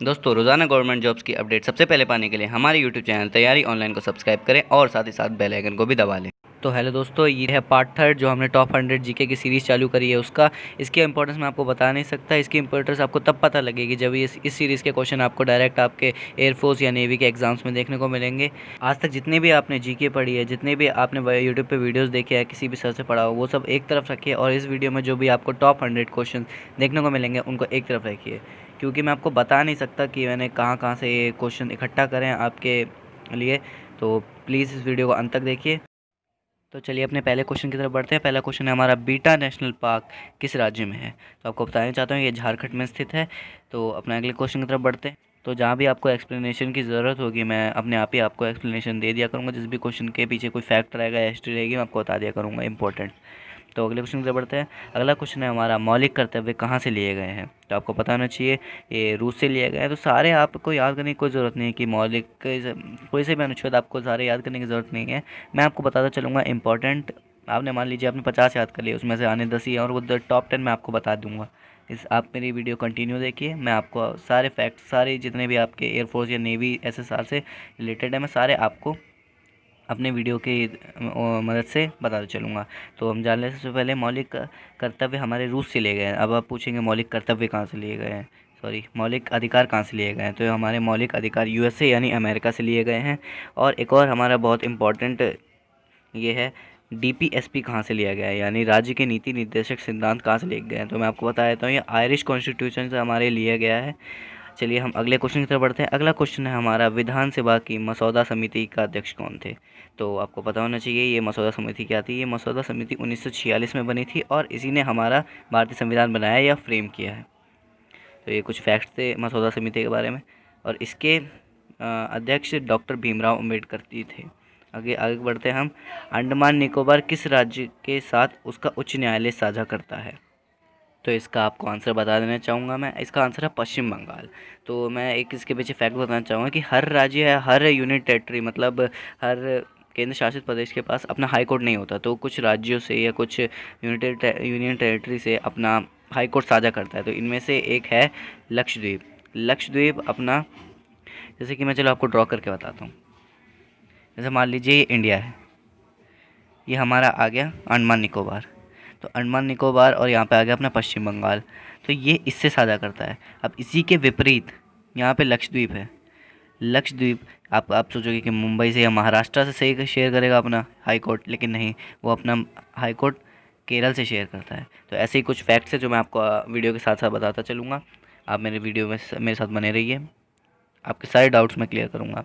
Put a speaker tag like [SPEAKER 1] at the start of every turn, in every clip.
[SPEAKER 1] दोस्तों रोज़ाना government jobs की अपडेट सबसे पहले पाने के लिए हमारे यूट्यूब चैनल तैयारी ऑनलाइन को सब्सक्राइब करें और साथ ही साथ बेल आइकन को भी दबा लें। तो हेलो दोस्तों, ये है पार्ट थर्ड जो हमने टॉप 100 जीके की सीरीज़ चालू करी है उसका। इसकी इंपॉर्टेंस मैं आपको बता नहीं सकता। इसकी इंपॉर्टेंस आपको तब पता लगेगी जब इस सीरीज़ के क्वेश्चन आपको डायरेक्ट आपके एयरफोर्स या नेवी के एग्जाम्स में देखने को मिलेंगे। आज तक जितने भी आपने जीके पढ़ी है, जितने भी आपने यूट्यूब पर वीडियोज़ देखे हैं, किसी भी सर से पढ़ा हो, वो सब एक तरफ रखिए और इस वीडियो में जो भी आपको टॉप 100 क्वेश्चन देखने को मिलेंगे उनको एक तरफ रखिए, क्योंकि मैं आपको बता नहीं सकता कि मैंने कहाँ कहाँ से ये क्वेश्चन इकट्ठा करें आपके लिए। तो प्लीज़ इस वीडियो को अंत तक देखिए। तो चलिए अपने पहले क्वेश्चन की तरफ बढ़ते हैं। पहला क्वेश्चन है हमारा, बीटा नेशनल पार्क किस राज्य में है? तो आपको बताना चाहता हूँ ये झारखंड में स्थित है। तो अपने अगले क्वेश्चन की तरफ बढ़ते हैं। तो जहाँ भी आपको एक्सप्लेनेशन की ज़रूरत होगी मैं अपने आप ही आपको एक्सप्लेनेशन दे दिया करूँगा। जिस भी क्वेश्चन के पीछे कोई फैक्ट रहेगा या हिस्ट्री रहेगी मैं आपको बता दिया करूँगा इंपॉर्टेंट। तो अगले क्वेश्चन की तरफ बढ़ते हैं। अगला क्वेश्चन है हमारा, मौलिक कर्तव्य कहाँ से लिए गए हैं? तो आपको पता होना चाहिए ये रूस से लिए गए हैं। तो सारे आपको याद करने की कोई ज़रूरत नहीं है कि मौलिक कोई से भी अनुच्छेद आपको सारे याद करने की ज़रूरत नहीं है। मैं आपको बताता चलूँगा इंपॉर्टेंट। आपने मान लीजिए आपने 50 याद कर लिए, उसमें से आने 10 ही और वो टॉप 10 मैं आपको बता दूंगा। आप मेरी वीडियो कंटिन्यू देखिए। मैं आपको सारे फैक्ट, सारे जितने भी आपके एयरफोर्स या नेवी SSR से रिलेटेड है, मैं सारे आपको अपने वीडियो की मदद से बताता चलूँगा। तो हम जान लेते हैं सबसे पहले मौलिक कर्तव्य हमारे रूस से लिए गए हैं। अब आप पूछेंगे मौलिक कर्तव्य कहाँ से लिए गए हैं, सॉरी मौलिक अधिकार कहाँ से लिए गए हैं? तो हमारे मौलिक अधिकार USA यानी अमेरिका से लिए गए हैं। और एक और हमारा बहुत इम्पॉर्टेंट ये है, DPSP कहाँ से लिया गया है, यानी राज्य के नीति निर्देशक सिद्धांत कहाँ से लिए गए हैं? तो मैं आपको बता देता हूँ, ये आयरिश कॉन्स्टिट्यूशन से हमारे लिया गया है। चलिए हम अगले क्वेश्चन की तरफ बढ़ते हैं। अगला क्वेश्चन है हमारा, विधानसभा की मसौदा समिति का अध्यक्ष कौन थे? तो आपको पता होना चाहिए ये मसौदा समिति क्या थी। ये मसौदा समिति 1946 में बनी थी और इसी ने हमारा भारतीय संविधान बनाया या फ्रेम किया है। तो ये कुछ फैक्ट्स थे मसौदा समिति के बारे में। और इसके अध्यक्ष डॉक्टर भीमराव अम्बेडकर जी थे। आगे आगे बढ़ते हैं हम। अंडमान निकोबार किस राज्य के साथ उसका उच्च न्यायालय साझा करता है? तो इसका आपको आंसर बता देना चाहूँगा मैं। इसका आंसर है पश्चिम बंगाल। तो मैं एक इसके पीछे फैक्ट बताना चाहूँगा कि हर राज्य है, हर यूनियन टेरिटरी मतलब हर केंद्र शासित प्रदेश के पास अपना हाई कोर्ट नहीं होता। तो कुछ राज्यों से या कुछ यूनियन टेरिटरी से अपना हाई कोर्ट साझा करता है। तो इनमें से एक है लक्षद्वीप। लक्षद्वीप अपना, जैसे कि मैं चलो आपको ड्रॉ करके बताता हूँ। जैसे मान लीजिए ये इंडिया है, ये हमारा आ गया अंडमान निकोबार। तो अंडमान निकोबार और यहाँ पे आ गया अपना पश्चिम बंगाल। तो ये इससे साझा करता है। अब इसी के विपरीत यहाँ पे लक्षद्वीप है। लक्षद्वीप आप सोचोगे कि मुंबई से या महाराष्ट्र से सही शेयर करेगा अपना हाई कोर्ट, लेकिन नहीं, वो अपना हाई कोर्ट केरल से शेयर करता है। तो ऐसे ही कुछ फैक्ट्स है जो मैं आपको वीडियो के साथ साथ बताता चलूँगा। आप मेरे वीडियो में मेरे साथ बने रहिए, आपके सारे डाउट्स मैं क्लियर करूँगा।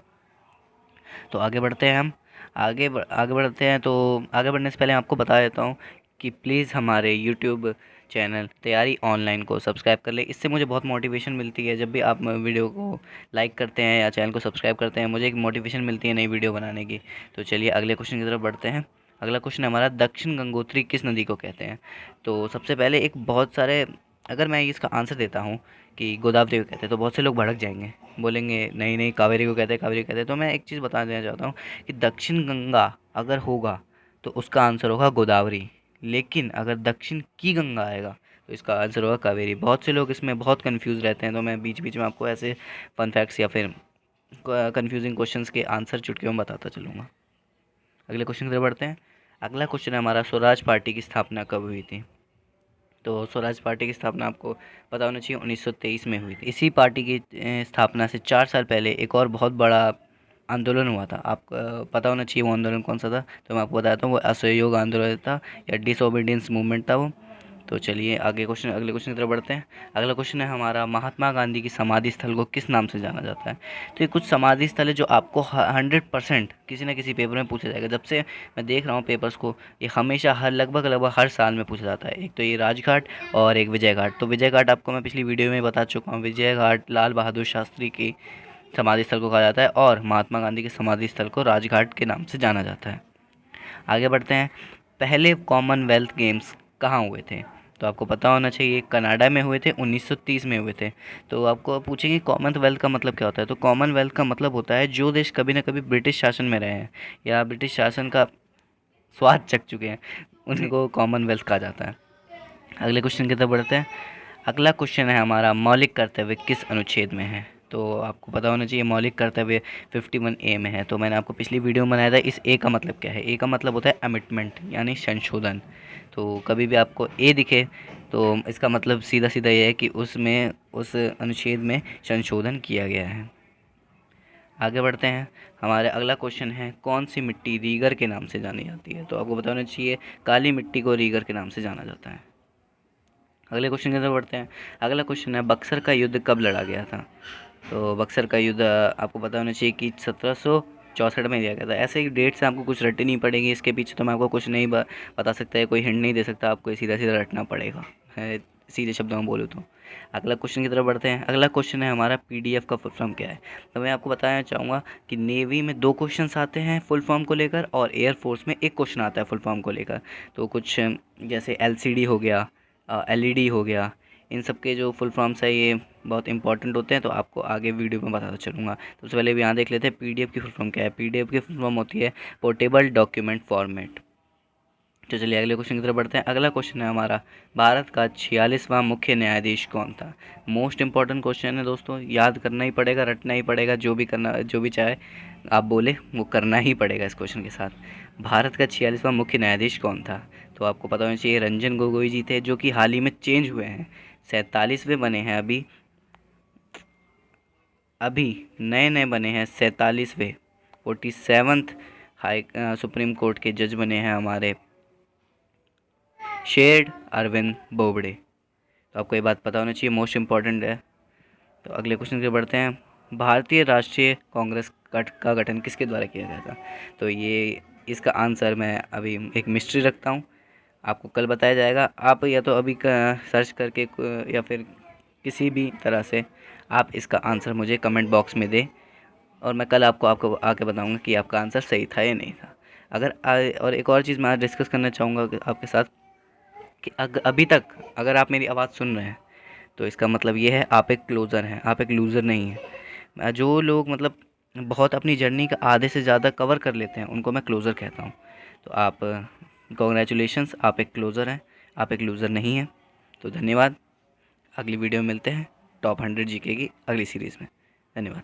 [SPEAKER 1] तो आगे बढ़ते हैं हम। आगे बढ़ते हैं। तो आगे बढ़ने से पहले आपको बता देता हूँ कि प्लीज़ हमारे यूट्यूब चैनल तैयारी ऑनलाइन को सब्सक्राइब कर ले। इससे मुझे बहुत मोटिवेशन मिलती है। जब भी आप वीडियो को लाइक करते हैं या चैनल को सब्सक्राइब करते हैं, मुझे एक मोटिवेशन मिलती है नई वीडियो बनाने की। तो चलिए अगले क्वेश्चन की तरफ बढ़ते हैं। अगला क्वेश्चन हमारा, दक्षिण गंगोत्री किस नदी को कहते हैं? तो सबसे पहले एक बहुत सारे, अगर मैं इसका आंसर देता हूँ कि गोदावरी को कहते हैं तो बहुत से लोग भड़क जाएंगे, बोलेंगे नहीं नहीं कावेरी को कहते हैं, कावेरी को कहते हैं। तो मैं एक चीज़ बता देना चाहता हूँ कि दक्षिण गंगा अगर होगा तो उसका आंसर होगा गोदावरी, लेकिन अगर दक्षिण की गंगा आएगा तो इसका आंसर होगा कावेरी। बहुत से लोग इसमें बहुत कंफ्यूज रहते हैं, तो मैं बीच बीच में आपको ऐसे फन फैक्ट्स या फिर कंफ्यूजिंग क्वेश्चंस के आंसर चुटकियों में बताता चलूँगा। अगले क्वेश्चन की तरफ बढ़ते हैं। अगला क्वेश्चन है हमारा, स्वराज पार्टी की स्थापना कब हुई थी? तो स्वराज पार्टी की स्थापना आपको पता होना चाहिए 1923 में हुई थी। इसी पार्टी की स्थापना से 4 साल पहले एक और बहुत बड़ा आंदोलन हुआ था। आपको पता होना चाहिए वो आंदोलन कौन सा था। तो मैं आपको बताता हूँ, वो असहयोग आंदोलन था या डिसओबीडियंस मूवमेंट था वो। तो चलिए अगले क्वेश्चन की तरफ बढ़ते हैं। अगला क्वेश्चन है हमारा, महात्मा गांधी की समाधि स्थल को किस नाम से जाना जाता है? तो ये कुछ समाधि स्थल है जो आपको 100% किसी न किसी पेपर में पूछा जाएगा। जब से मैं देख रहा हूँ पेपर्स को, ये हमेशा लगभग हर साल में पूछा जाता है। एक तो ये राजघाट और एक विजय घाट। तो विजय घाट आपको मैं पिछली वीडियो में बता चुका हूँ। विजय घाट लाल बहादुर शास्त्री की समाधि स्थल को कहा जाता है और महात्मा गांधी के समाधि स्थल को राजघाट के नाम से जाना जाता है। आगे बढ़ते हैं। पहले कॉमनवेल्थ गेम्स कहाँ हुए थे? तो आपको पता होना चाहिए कनाडा में हुए थे, 1930 में हुए थे। तो आपको पूछेंगे कॉमनवेल्थ का मतलब क्या होता है? तो कॉमनवेल्थ का मतलब होता है जो देश कभी ना कभी ब्रिटिश शासन में रहे हैं या ब्रिटिश शासन का स्वाद चख चुके हैं, उनको कॉमनवेल्थ कहा जाता है। अगले क्वेश्चन की तरफ बढ़ते हैं। अगला क्वेश्चन है हमारा, मौलिक कर्तव्य किस अनुच्छेद में है? तो आपको पता होना चाहिए मौलिक कर्तव्य 51A में है। तो मैंने आपको पिछली वीडियो में बनाया था इस ए का मतलब क्या है। ए का मतलब होता है अमिटमेंट यानी संशोधन। तो कभी भी आपको ए दिखे तो इसका मतलब सीधा सीधा ये है कि उसमें उस अनुच्छेद में संशोधन किया गया है। आगे बढ़ते हैं। हमारे अगला क्वेश्चन है कौन सी मिट्टी रीगर के नाम से जानी जाती है। तो आपको पता होना चाहिए काली मिट्टी को रीगर के नाम से जाना जाता है। अगले क्वेश्चन की तरफ बढ़ते हैं। अगला क्वेश्चन है बक्सर का युद्ध कब लड़ा गया था। तो बक्सर का युद्ध आपको पता होना चाहिए कि 1764 में दिया गया था। ऐसे ही डेट से आपको कुछ रटनी पड़ेगी, इसके पीछे तो मैं आपको कुछ नहीं बता सकता है, कोई हिंट नहीं दे सकता, आपको सीधा सीधा रटना पड़ेगा है, सीधे शब्दों में बोलूँ तो। अगला क्वेश्चन की तरफ बढ़ते हैं। अगला क्वेश्चन है हमारा पीडीएफ का फुल फॉर्म क्या है। तो मैं आपको बताना चाहूँगा कि नेवी में 2 क्वेश्चंस आते हैं फुल फॉर्म को लेकर और एयरफोर्स में 1 क्वेश्चन आता है फुल फॉर्म को लेकर। तो कुछ जैसे एलसीडी हो गया, एलईडी हो गया, इन सब के जो फुल फॉर्म्स है ये बहुत इंपॉर्टेंट होते हैं। तो आपको आगे वीडियो में बताता चलूँगा। तो सबसे पहले भी यहाँ देख लेते हैं पीडीएफ की फुल फॉर्म क्या है। पीडीएफ की फुल फॉर्म होती है पोर्टेबल डॉक्यूमेंट फॉर्मेट। तो चलिए अगले क्वेश्चन की तरफ बढ़ते हैं। अगला क्वेश्चन है हमारा भारत का 46वां मुख्य न्यायाधीश कौन था। मोस्ट इंपॉर्टेंट क्वेश्चन है दोस्तों, याद करना ही पड़ेगा, रटना ही पड़ेगा, जो भी करना, जो भी चाहे आप बोले वो करना ही पड़ेगा इस क्वेश्चन के साथ। भारत का 46वां मुख्य न्यायाधीश कौन था। तो आपको पता होना चाहिए रंजन गोगोई जी थे, जो कि हाल ही में चेंज हुए हैं, 47वें बने हैं अभी नए नए बने हैं 47वें 47th हाई सुप्रीम कोर्ट के जज बने हैं हमारे शेर्ड अरविंद बोबड़े। तो आपको ये बात पता होना चाहिए, मोस्ट इम्पॉर्टेंट है। तो अगले क्वेश्चन के बढ़ते हैं। भारतीय राष्ट्रीय कांग्रेस का गठन किसके द्वारा किया गया था। तो ये इसका आंसर मैं अभी एक मिस्ट्री रखता हूँ, आपको कल बताया जाएगा। आप या तो अभी का सर्च करके या फिर किसी भी तरह से आप इसका आंसर मुझे कमेंट बॉक्स में दें और मैं कल आपको आके बताऊंगा कि आपका आंसर सही था या नहीं था। और एक और चीज़ मैं आज डिस्कस करना चाहूँगा आपके साथ कि अभी तक अगर आप मेरी आवाज़ सुन रहे हैं तो इसका मतलब ये है आप एक क्लोज़र हैं, आप एक लूज़र नहीं हैं। जो लोग मतलब बहुत अपनी जर्नी का आधे से ज़्यादा कवर कर लेते हैं उनको मैं क्लोज़र कहता हूँ। तो आप कॉन्ग्रेचुलेशंस, आप एक क्लोज़र हैं, आप एक लूज़र नहीं हैं। तो धन्यवाद। अगली वीडियो में मिलते हैं टॉप 100 जीके की अगली सीरीज़ में। धन्यवाद।